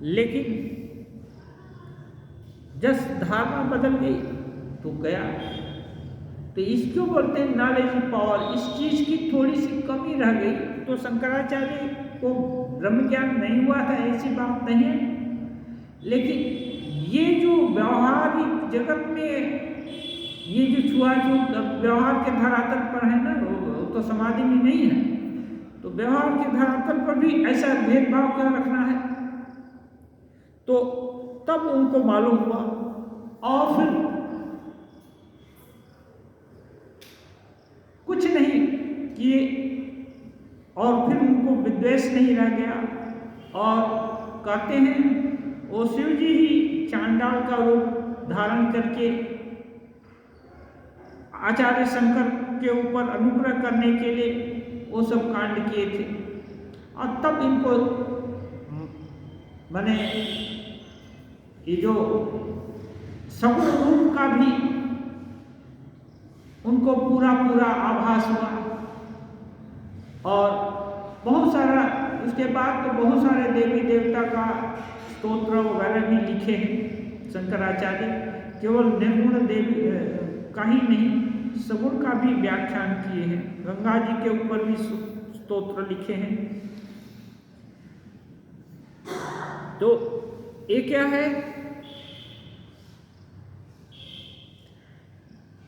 लेकिन जस धारणा बदल गई तो गया। तो इसको बोलते हैं नॉलेज पावर। इस चीज की थोड़ी सी कमी रह गई तो शंकराचार्य को ब्रह्म ज्ञान नहीं हुआ था, ऐसी बात नहीं है। लेकिन ये जो व्यवहारिक जगत में ये जो छुआछूत व्यवहार के धरातल पर है ना, वो तो समाधि में नहीं है, तो व्यवहार के धरातल पर भी ऐसा भेदभाव क्या रखना है। तो तब उनको मालूम हुआ, और फिर कुछ नहीं किए, और फिर उनको विद्वेष नहीं रह गया। और कहते हैं वो शिव जी ही चांडाल का रूप धारण करके आचार्य शंकर के ऊपर अनुग्रह करने के लिए वो सब कांड किए थे। और तब इनको माने ये जो सगुण रूप का भी उनको पूरा आभास हुआ। और बहुत सारा उसके बाद तो बहुत सारे देवी देवता का स्तोत्र वगैरह भी लिखे हैं शंकराचार्य। केवल निर्गुण देवी का ही नहीं, सगुण का भी व्याख्यान किए हैं। गंगा जी के ऊपर भी स्तोत्र लिखे हैं। तो ये क्या है?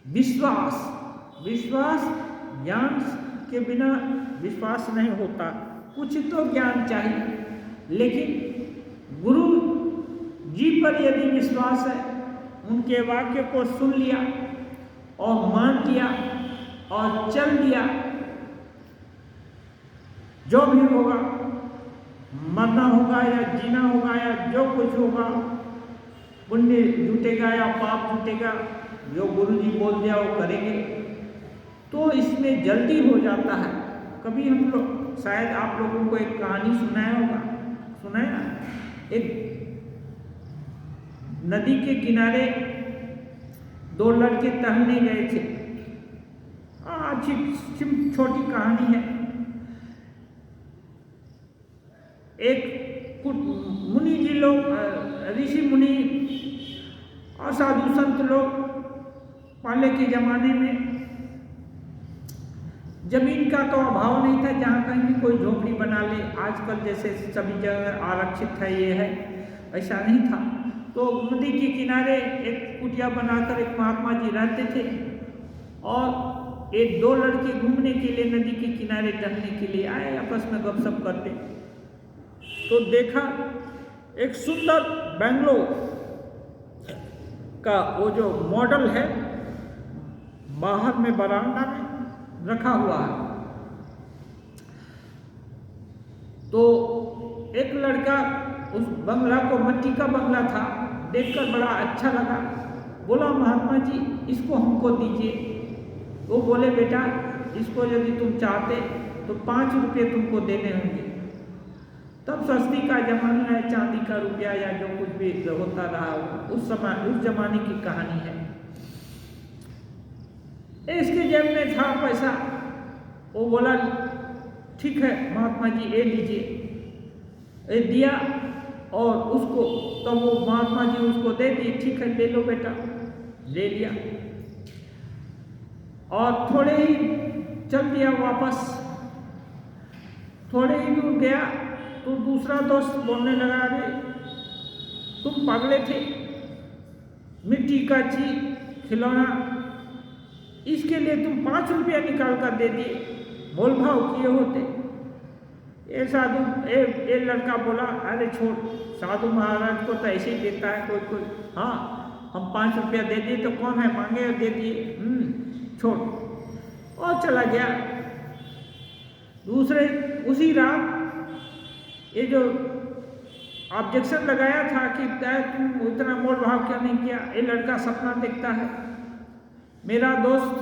विश्वास ज्ञान के बिना विश्वास नहीं होता। कुछ तो ज्ञान चाहिए, लेकिन गुरु जी पर यदि विश्वास है, उनके वाक्य को सुन लिया और मान लिया और चल दिया, जो भी होगा, मरना होगा या जीना होगा या जो कुछ होगा, पुण्य जुटेगा या पाप जुटेगा, जो गुरु जी बोल दिया वो करेंगे। तो इसमें जल्दी हो जाता है। कभी हम लोग शायद आप लोगों को एक कहानी सुनाया होगा, सुनाया? एक नदी के किनारे दो लड़के टहलने गए थे। अच्छी छोटी कहानी है। एक मुनि जी लोग, ऋषि मुनि और साधु संत लोग पहले के जमाने में जमीन का तो अभाव नहीं था, जहाँ कहीं भी कोई झोपड़ी बना ले। आजकल जैसे सभी जगह आरक्षित है, ये है, ऐसा नहीं था। तो नदी के किनारे एक कुटिया बनाकर एक महात्मा जी रहते थे और एक दो लड़के घूमने के लिए नदी के किनारे टहलने के लिए आए, आपस में गपशप करते। तो देखा एक सुंदर बेंगलोर का वो जो मॉडल है बाहर में बरामदा में रखा हुआ है। तो एक लड़का उस बंगला को, मिट्टी का बंगला था, देखकर बड़ा अच्छा लगा। बोला महात्मा जी इसको हमको दीजिए। वो बोले बेटा इसको यदि तुम चाहते तो 5 रुपये तुमको देने होंगे। तब सस्ती का जमाना है, चांदी का रुपया या जो कुछ भी होता रहा उस समय, उस जमाने की कहानी है। इसके जेब में था पैसा। वो बोला ठीक है महात्मा जी ये लीजिए। दिया और उसको तब वो महात्मा जी उसको दे दिए। ठीक है ले लो बेटा, ले लिया और थोड़े ही चल दिया वापस। थोड़े ही दूर गया तो दूसरा दोस्त बोलने लगा, अरे तुम पागले थे, मिट्टी का चीज खिलौना, इसके लिए तुम 5 रुपया निकाल कर दे दिए, मोल भाव किए होते। ये साधु ये लड़का बोला, अरे छोड़, साधु महाराज को तो ऐसे ही देता है कोई कोई। हाँ हम 5 रुपया दे दिए तो कौन है, मांगे और दे दिए, छोड़। और चला गया। दूसरे उसी रात ये जो ऑब्जेक्शन लगाया था कि तुम इतना मोल भाव क्यों नहीं किया, ये लड़का सपना देखता है। मेरा दोस्त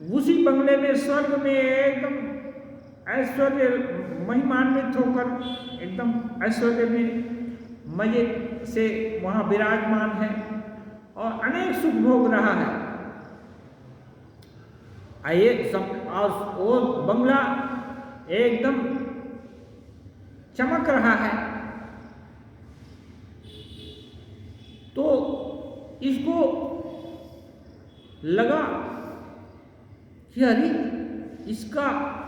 उसी बंगले में स्वर्ग में एकदम ऐश्वर्य महिमान्वित होकर एकदम ऐश्वर्य में मजे से वहाँ विराजमान है और अनेक सुख भोग रहा है। आइए सब, और वो बंगला एकदम चमक रहा है। तो इसको लगा कि अरे इसका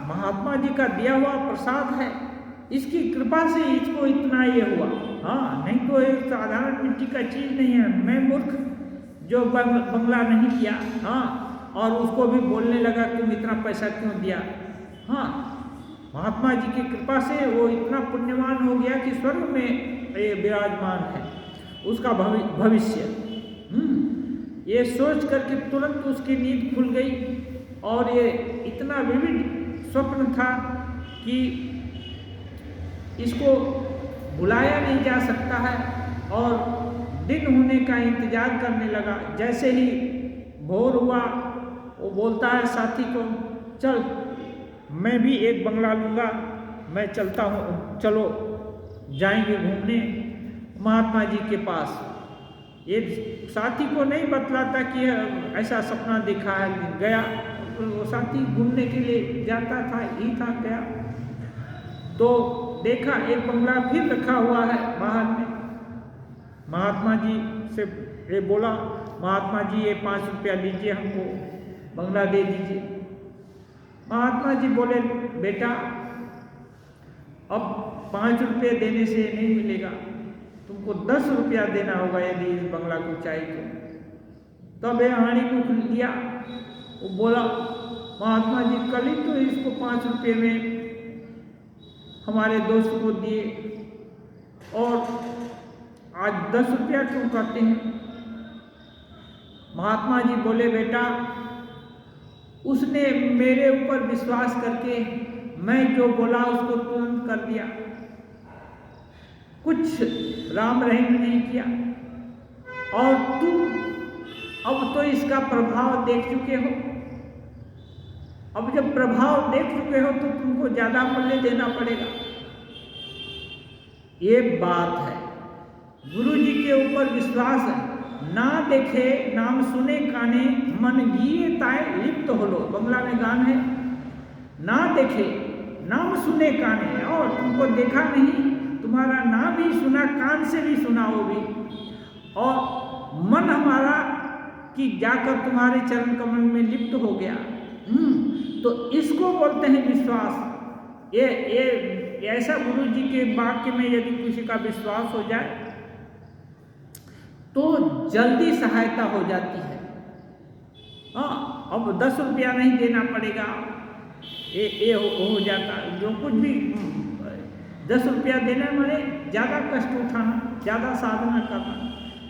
महात्मा जी का दिया हुआ प्रसाद है, इसकी कृपा से इसको इतना ये हुआ। हाँ नहीं तो एक साधारण मिट्टी का चीज नहीं है। मैं मूर्ख जो बंगला नहीं किया। हाँ और उसको भी बोलने लगा तुम इतना पैसा क्यों दिया। हाँ महात्मा जी की कृपा से वो इतना पुण्यवान हो गया कि स्वर्ग में ये विराजमान है, उसका भविष्य। ये सोच करके तुरंत उसकी नींद खुल गई और ये इतना विविध स्वप्न था कि इसको भुलाया नहीं जा सकता है। और दिन होने का इंतजार करने लगा। जैसे ही भोर हुआ वो बोलता है साथी को, चल मैं भी एक बंगला लूँगा, मैं चलता हूँ, चलो जाएंगे घूमने महात्मा जी के पास। ये साथी को नहीं बतलाता कि ऐसा सपना देखा है, गया। वो साथी घूमने के लिए जाता था, ही था, गया तो देखा एक बंगला फिर रखा हुआ है बाहर में। महात्मा जी से ये बोला, महात्मा जी ये 5 रुपया लीजिए, हमको बंगला दे दीजिए। महात्मा जी बोले, बेटा अब 5 रुपये देने से नहीं मिलेगा, तुमको 10 रुपया देना होगा यदि इस बंगला को चाहिए तो। तब ये हानि को लिया, वो बोला, महात्मा जी कल ही तो इसको 5 रुपये में हमारे दोस्त को दिए और आज 10 रुपया क्यों कहते हैं। महात्मा जी बोले, बेटा उसने मेरे ऊपर विश्वास करके मैं जो बोला उसको तुरंत कर दिया, कुछ राम रहीम नहीं किया, और तुम अब तो इसका प्रभाव देख चुके हो। अब जब प्रभाव देख चुके हो तो तुमको ज्यादा मूल्य देना पड़ेगा। ये बात है, गुरु जी के ऊपर विश्वास है। ना देखे नाम सुने काने, मन गिए ताए लिप्त हो लो, बंगला में गान है। ना देखे नाम सुने काने, और तुमको देखा नहीं, तुम्हारा नाम भी सुना, कान से भी सुना वो भी, और मन हमारा कि जाकर तुम्हारे चरण कमल में लिप्त हो गया। तो इसको बोलते हैं विश्वास। ये ऐसा गुरु जी के वाक्य में यदि किसी का विश्वास हो जाए तो जल्दी सहायता हो जाती है। हाँ, अब 10 रुपया नहीं देना पड़ेगा, ये हो जाता। जो कुछ भी 10 रुपया देना माने ज़्यादा कष्ट उठाना, ज़्यादा साधना करना।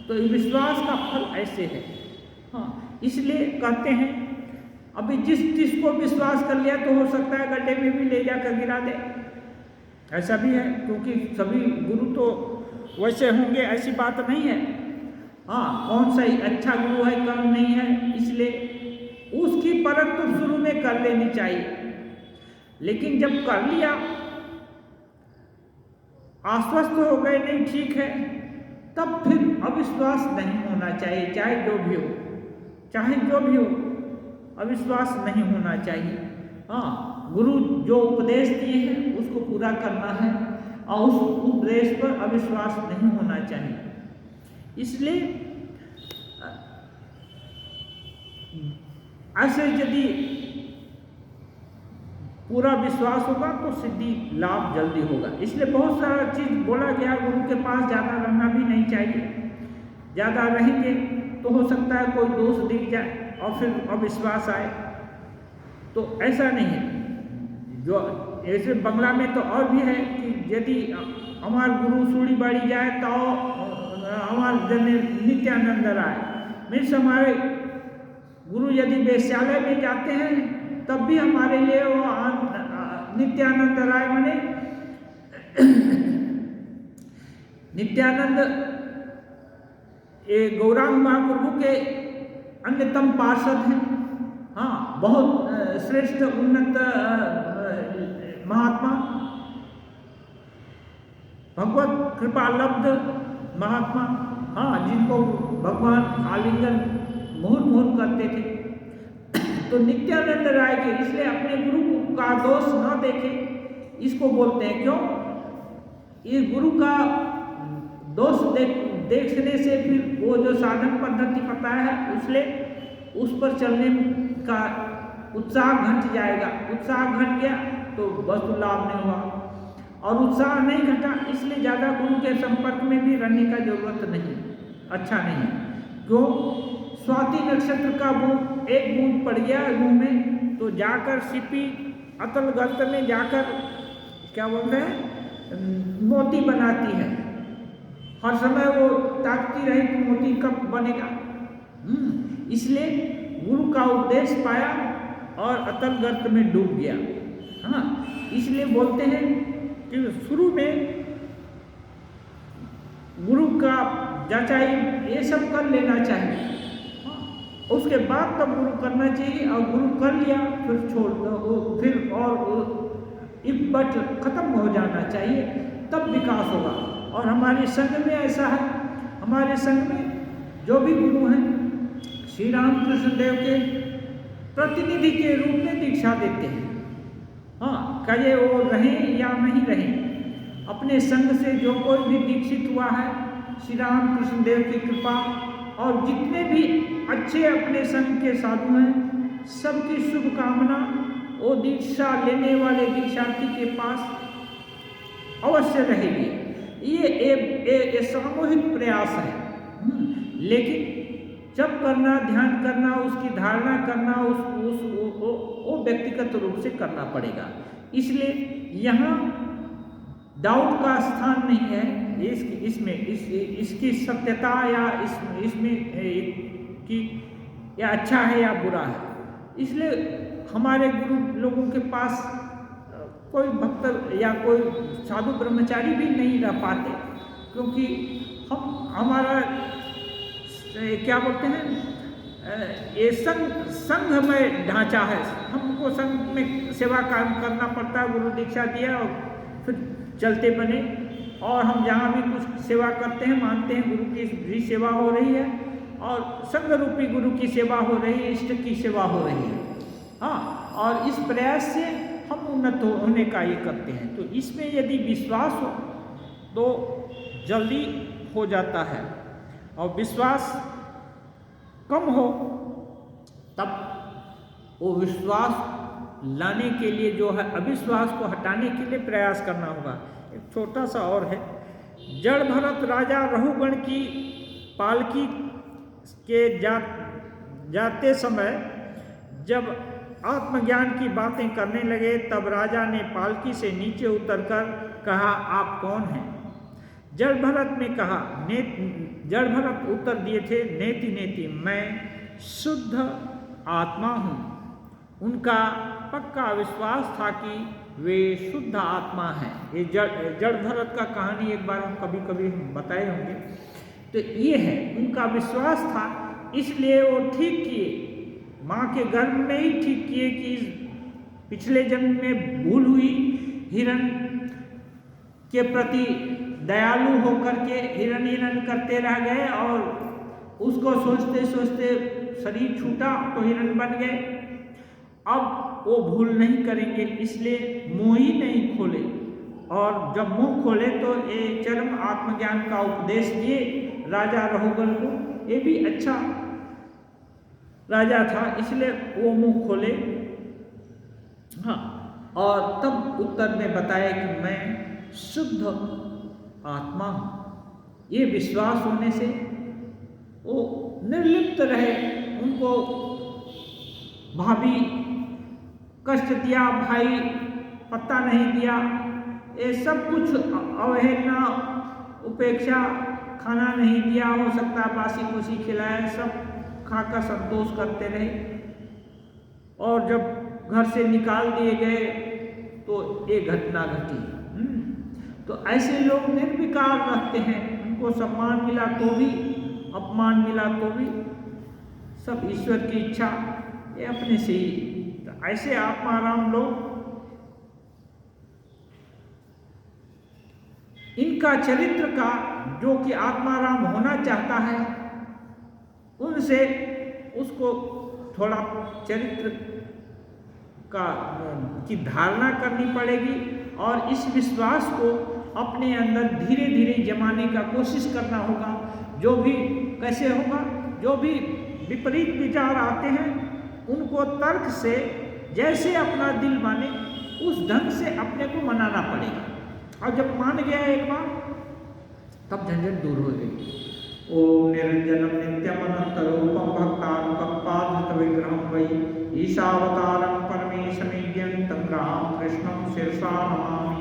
तो विश्वास का फल ऐसे है। हाँ, इसलिए कहते हैं अभी जिसको विश्वास कर लिया तो हो सकता है गड्ढे में भी ले जाकर गिरा दे, ऐसा भी है, क्योंकि सभी गुरु तो वैसे होंगे ऐसी बात नहीं है। हाँ, कौन सा अच्छा गुरु है कौन नहीं है, इसलिए उसकी परख तो शुरू में कर लेनी चाहिए। लेकिन जब कर लिया, आश्वस्त हो गए नहीं ठीक है, तब फिर अविश्वास नहीं होना चाहिए। चाहे जो भी हो, चाहे जो भी हो, अविश्वास नहीं होना चाहिए। हाँ, गुरु जो उपदेश दिए हैं उसको पूरा करना है और उस उपदेश पर अविश्वास नहीं होना चाहिए। इसलिए ऐसे यदि पूरा विश्वास होगा तो सिद्धि लाभ जल्दी होगा। इसलिए बहुत सारा चीज बोला गया, गुरु के पास ज़्यादा रहना भी नहीं चाहिए। ज़्यादा रहेंगे तो हो सकता है कोई दोष दिख जाए और फिर अविश्वास आए, तो ऐसा नहीं है। जो ऐसे बंगला में तो और भी है कि यदि हमार गुरु सूढ़ी बाड़ी जाए तो हमार जने नित्यानंद राय, मीन्स हमारे गुरु यदि वेश्यालय में जाते हैं तब भी हमारे लिए वो नित्यानंद राय माने नित्यानंद ये गौरांग महाप्रभु के अन्यतम पार्षद हैं। हाँ, बहुत श्रेष्ठ उन्नत महात्मा, भगवत कृपा लब्ध महात्मा। हाँ, जिनको भगवान आलिंगन मुहुर्मुहुर करते थे। तो नित्यानंद राय के, इसलिए अपने गुरु का दोष न देखे, इसको बोलते हैं। क्यों? ये गुरु का दोष देखने से फिर वो जो साधन पद्धति पता है उसलिए उस पर चलने का उत्साह घट जाएगा। उत्साह घट गया तो वस्तु लाभ नहीं हुआ, और उत्साह नहीं घटा इसलिए ज़्यादा गुरु के संपर्क में भी रहने का जरूरत नहीं, अच्छा नहीं है। क्यों? स्वाति नक्षत्र का बूंद, एक बूंद पड़ गया मुंह में तो जाकर सीपी अतल गर्त में जाकर क्या बोलते हैं, मोती बनाती है। हर समय वो ताकती रहे कि मोती कब बनेगा। इसलिए गुरु का उपदेश पाया और अतल गर्त में डूब गया। हाँ, इसलिए बोलते हैं कि शुरू में गुरु का जांचाई ये सब कर लेना चाहिए। उसके बाद तब गुरु करना चाहिए, और गुरु कर लिया फिर छोड़ दो, फिर और इब्बट खत्म हो जाना चाहिए, तब विकास होगा। और हमारे संघ में ऐसा है, हमारे संघ में जो भी गुरु हैं श्री रामकृष्ण देव के प्रतिनिधि के रूप में दीक्षा देते हैं। हाँ, कहे वो रहें या नहीं रहें, अपने संघ से जो कोई भी दीक्षित हुआ है श्री रामकृष्ण देव की कृपा, और जितने भी अच्छे अपने संघ के साधु हैं सबकी शुभकामना वो दीक्षा लेने वाले दीक्षार्थी के पास अवश्य रहेगी। ये सामूहिक प्रयास है, लेकिन जब करना, ध्यान करना, उसकी धारणा करना, वो व्यक्तिगत रूप से करना पड़ेगा। इसलिए यहाँ डाउट का स्थान नहीं है इसकी सत्यता या इसमें कि या अच्छा है या बुरा है। इसलिए हमारे गुरु लोगों के पास कोई भक्त या कोई साधु ब्रह्मचारी भी नहीं रह पाते, क्योंकि हमारा क्या बोलते हैं, ये संघ में ढांचा है। हमको संघ में सेवा काम करना पड़ता है, गुरु दीक्षा दिया और फिर चलते बने, और हम जहाँ भी कुछ सेवा करते हैं मानते हैं गुरु की भी सेवा हो रही है और संघ रूपी गुरु की सेवा हो रही है, इष्ट की सेवा हो रही है। हाँ, और इस प्रयास से हम उन्नत होने का ये करते हैं। तो इसमें यदि विश्वास हो तो जल्दी हो जाता है, और विश्वास कम हो तब वो विश्वास लाने के लिए जो है अविश्वास को हटाने के लिए प्रयास करना होगा। एक छोटा सा और है, जड़ भरत राजा रहुगण की पालकी के जाते समय जब आत्मज्ञान की बातें करने लगे, तब राजा ने पालकी से नीचे उतरकर कहा, आप कौन हैं? जड़ भरत ने कहा, जड़ भरत उत्तर दिए थे, नेति नेति, मैं शुद्ध आत्मा हूँ। उनका पक्का विश्वास था कि वे शुद्ध आत्मा हैं। ये जड़ भरत का कहानी एक बार हम कभी बताए होंगे। तो ये है, उनका विश्वास था, इसलिए वो ठीक किए, माँ के गर्भ में ही ठीक किए कि पिछले जन्म में भूल हुई, हिरण के प्रति दयालु होकर के हिरण करते रह गए, और उसको सोचते सोचते शरीर छूटा तो हिरण बन गए। अब वो भूल नहीं करेंगे, इसलिए मुँह ही नहीं खोले, और जब मुँह खोले तो ये चरम आत्मज्ञान का उपदेश दिए राजा रहुगण को। ये भी अच्छा राजा था, इसलिए वो मुँह खोले। हाँ, और तब उत्तर में बताया कि मैं शुद्ध आत्मा हूँ। ये विश्वास होने से वो निर्लिप्त रहे, उनको भाभी कष्ट दिया, भाई पत्ता नहीं दिया, ये सब कुछ अवहेलना, उपेक्षा, खाना नहीं दिया, हो सकता है बासी कुसी खिलाया, सब खाकर संतोष करते रहे। और जब घर से निकाल दिए गए तो ये घटना घटी। तो ऐसे लोग निर्विकार रहते हैं, उनको सम्मान मिला तो भी, अपमान मिला तो भी, सब ईश्वर की इच्छा, ये अपने से ही। तो ऐसे आत्माराम लोग, इनका चरित्र का जो कि आत्माराम होना चाहता है, उनसे उसको थोड़ा चरित्र की धारणा करनी पड़ेगी, और इस विश्वास को अपने अंदर धीरे धीरे जमाने का कोशिश करना होगा। जो भी कैसे होगा, जो भी विपरीत विचार आते हैं उनको तर्क से जैसे अपना दिल माने उस ढंग से अपने को मनाना पड़ेगा, और जब मान गया एक बार तब झंझट दूर हो गई। ओम निरंजनम नित्यमनंतरूपम भक्तानुकंपाधृत विग्रहं वै ईशावतारं परमेशमीड्यं तं राम कृष्णं शिरसा नमामि।